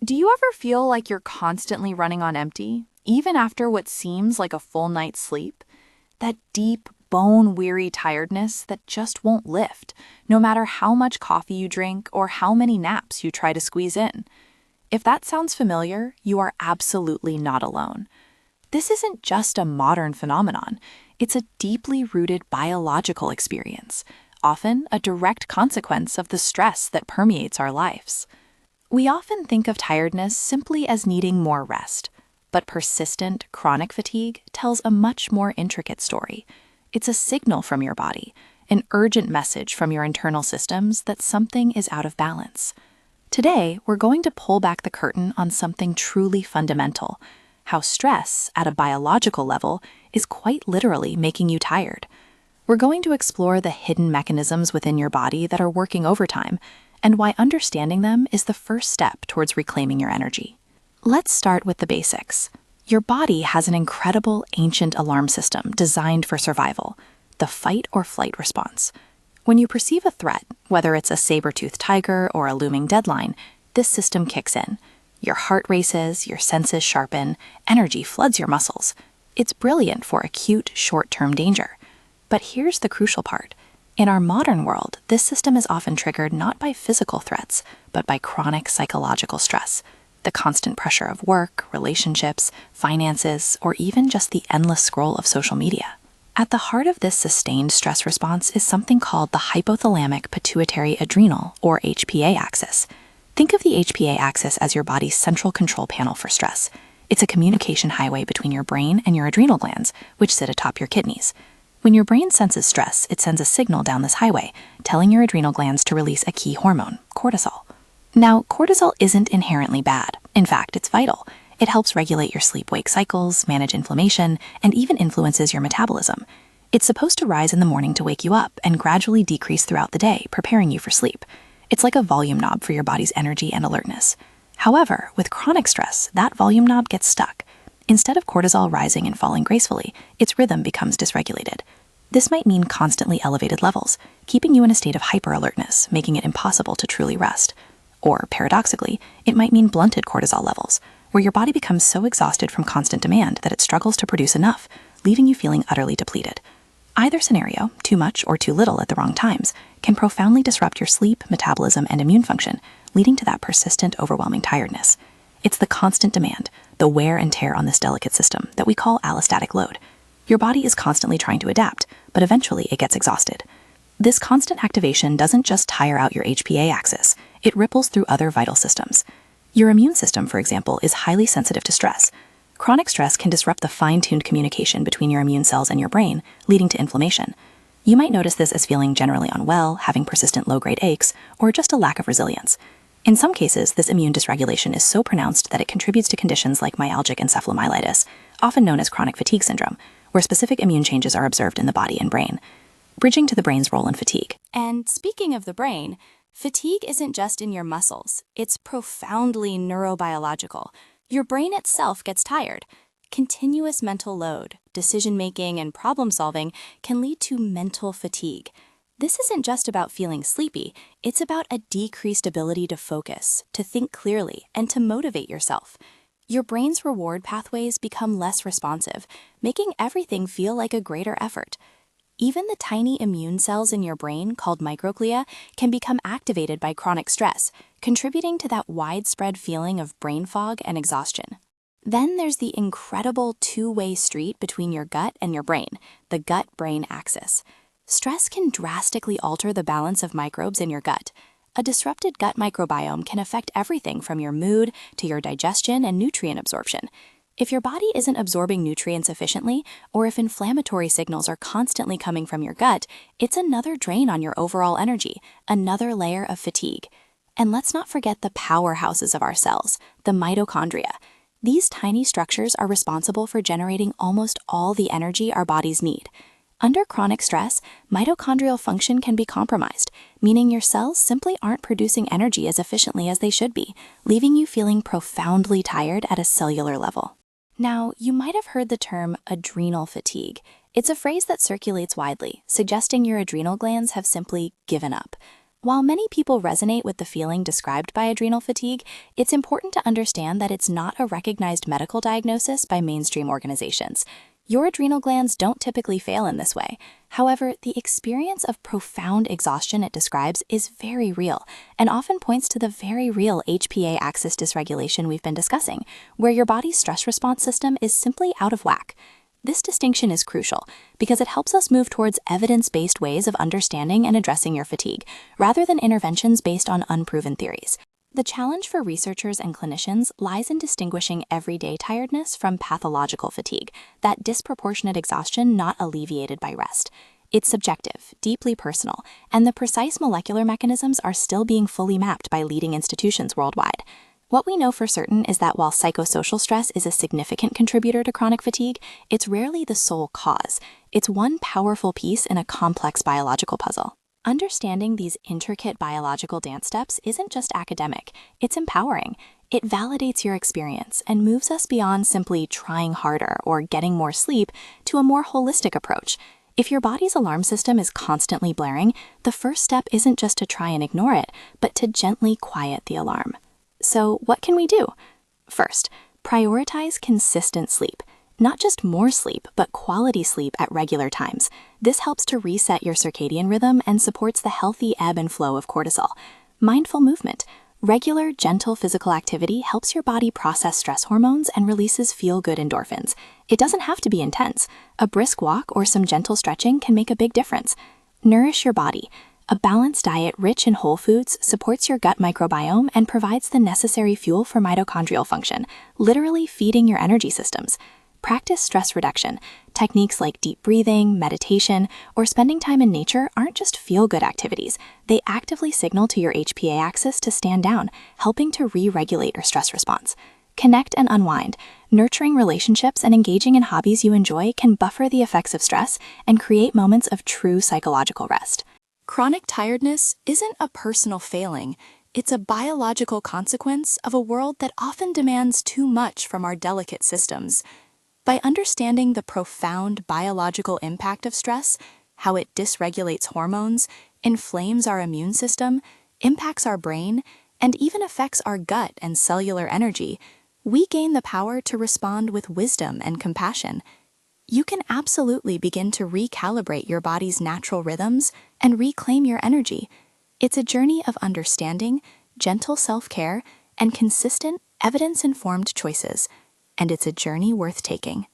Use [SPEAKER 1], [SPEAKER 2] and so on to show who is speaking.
[SPEAKER 1] Do you ever feel like you're constantly running on empty, even after what seems like a full night's sleep? That deep, bone-weary tiredness that just won't lift, no matter how much coffee you drink or how many naps you try to squeeze in. If that sounds familiar, you are absolutely not alone. This isn't just a modern phenomenon, it's a deeply rooted biological experience, often a direct consequence of the stress that permeates our lives. We often think of tiredness simply as needing more rest, but persistent, chronic fatigue tells a much more intricate story. It's a signal from your body, an urgent message from your internal systems that something is out of balance. Today, we're going to pull back the curtain on something truly fundamental, how stress, at a biological level, is quite literally making you tired. We're going to explore the hidden mechanisms within your body that are working overtime, and why understanding them is the first step towards reclaiming your energy. Let's start with the basics. Your body has an incredible ancient alarm system designed for survival, the fight or flight response. When you perceive a threat, whether it's a saber-toothed tiger or a looming deadline, this system kicks in. Your heart races, your senses sharpen, energy floods your muscles. It's brilliant for acute, short-term danger. But here's the crucial part. In our modern world, this system is often triggered not by physical threats, but by chronic psychological stress. The constant pressure of work, relationships, finances, or even just the endless scroll of social media. At the heart of this sustained stress response is something called the Hypothalamic-Pituitary-Adrenal, or HPA axis. Think of the HPA axis as your body's central control panel for stress. It's a communication highway between your brain and your adrenal glands, which sit atop your kidneys. When your brain senses stress, it sends a signal down this highway, telling your adrenal glands to release a key hormone, cortisol. Now, cortisol isn't inherently bad. In fact, it's vital. It helps regulate your sleep-wake cycles, manage inflammation, and even influences your metabolism. It's supposed to rise in the morning to wake you up and gradually decrease throughout the day, preparing you for sleep. It's like a volume knob for your body's energy and alertness. However, with chronic stress, that volume knob gets stuck. Instead of cortisol rising and falling gracefully, its rhythm becomes dysregulated. This might mean constantly elevated levels, keeping you in a state of hyper-alertness, making it impossible to truly rest. Or, paradoxically, it might mean blunted cortisol levels, where your body becomes so exhausted from constant demand that it struggles to produce enough, leaving you feeling utterly depleted. Either scenario, too much or too little at the wrong times, can profoundly disrupt your sleep, metabolism, and immune function, leading to that persistent, overwhelming tiredness. It's the constant demand, the wear and tear on this delicate system that we call allostatic load. Your body is constantly trying to adapt, but eventually it gets exhausted. This constant activation doesn't just tire out your HPA axis, it ripples through other vital systems. Your immune system, for example, is highly sensitive to stress. Chronic stress can disrupt the fine-tuned communication between your immune cells and your brain, leading to inflammation. You might notice this as feeling generally unwell, having persistent low-grade aches, or just a lack of resilience. In some cases, this immune dysregulation is so pronounced that it contributes to conditions like myalgic encephalomyelitis, often known as chronic fatigue syndrome, where specific immune changes are observed in the body and brain. Bridging to the brain's role in fatigue.
[SPEAKER 2] And speaking of the brain, fatigue isn't just in your muscles, it's profoundly neurobiological. Your brain itself gets tired. Continuous mental load, decision-making, and problem-solving can lead to mental fatigue. This isn't just about feeling sleepy, it's about a decreased ability to focus, to think clearly, and to motivate yourself. Your brain's reward pathways become less responsive, making everything feel like a greater effort. Even the tiny immune cells in your brain, called microglia, can become activated by chronic stress, contributing to that widespread feeling of brain fog and exhaustion. Then there's the incredible two-way street between your gut and your brain, the gut-brain axis. Stress can drastically alter the balance of microbes in your gut. A disrupted gut microbiome can affect everything from your mood to your digestion and nutrient absorption. If your body isn't absorbing nutrients efficiently, or if inflammatory signals are constantly coming from your gut, it's another drain on your overall energy, another layer of fatigue. And let's not forget the powerhouses of our cells, the mitochondria. These tiny structures are responsible for generating almost all the energy our bodies need. Under chronic stress, mitochondrial function can be compromised, meaning your cells simply aren't producing energy as efficiently as they should be, leaving you feeling profoundly tired at a cellular level. Now, you might have heard the term adrenal fatigue. It's a phrase that circulates widely, suggesting your adrenal glands have simply given up. While many people resonate with the feeling described by adrenal fatigue, it's important to understand that it's not a recognized medical diagnosis by mainstream organizations. Your adrenal glands don't typically fail in this way. However, the experience of profound exhaustion it describes is very real and often points to the very real HPA axis dysregulation we've been discussing, where your body's stress response system is simply out of whack. This distinction is crucial because it helps us move towards evidence-based ways of understanding and addressing your fatigue, rather than interventions based on unproven theories. The challenge for researchers and clinicians lies in distinguishing everyday tiredness from pathological fatigue, that disproportionate exhaustion not alleviated by rest. It's subjective, deeply personal, and the precise molecular mechanisms are still being fully mapped by leading institutions worldwide. What we know for certain is that while psychosocial stress is a significant contributor to chronic fatigue, it's rarely the sole cause. It's one powerful piece in a complex biological puzzle. Understanding these intricate biological dance steps isn't just academic, it's empowering. It validates your experience and moves us beyond simply trying harder or getting more sleep to a more holistic approach. If your body's alarm system is constantly blaring, the first step isn't just to try and ignore it, but to gently quiet the alarm. So what can we do? First, prioritize consistent sleep. Not just more sleep, but quality sleep at regular times. This helps to reset your circadian rhythm and supports the healthy ebb and flow of cortisol. Mindful movement. Regular, gentle physical activity helps your body process stress hormones and releases feel-good endorphins. It doesn't have to be intense. A brisk walk or some gentle stretching can make a big difference. Nourish your body. A balanced diet rich in whole foods supports your gut microbiome and provides the necessary fuel for mitochondrial function, literally feeding your energy systems. Practice stress reduction. Techniques like deep breathing, meditation, or spending time in nature aren't just feel-good activities. They actively signal to your HPA axis to stand down, helping to re-regulate your stress response. Connect and unwind. Nurturing relationships and engaging in hobbies you enjoy can buffer the effects of stress and create moments of true psychological rest.
[SPEAKER 1] Chronic tiredness isn't a personal failing. It's a biological consequence of a world that often demands too much from our delicate systems. By understanding the profound biological impact of stress, how it dysregulates hormones, inflames our immune system, impacts our brain, and even affects our gut and cellular energy, we gain the power to respond with wisdom and compassion. You can absolutely begin to recalibrate your body's natural rhythms and reclaim your energy. It's a journey of understanding, gentle self-care, and consistent, evidence-informed choices. And it's a journey worth taking.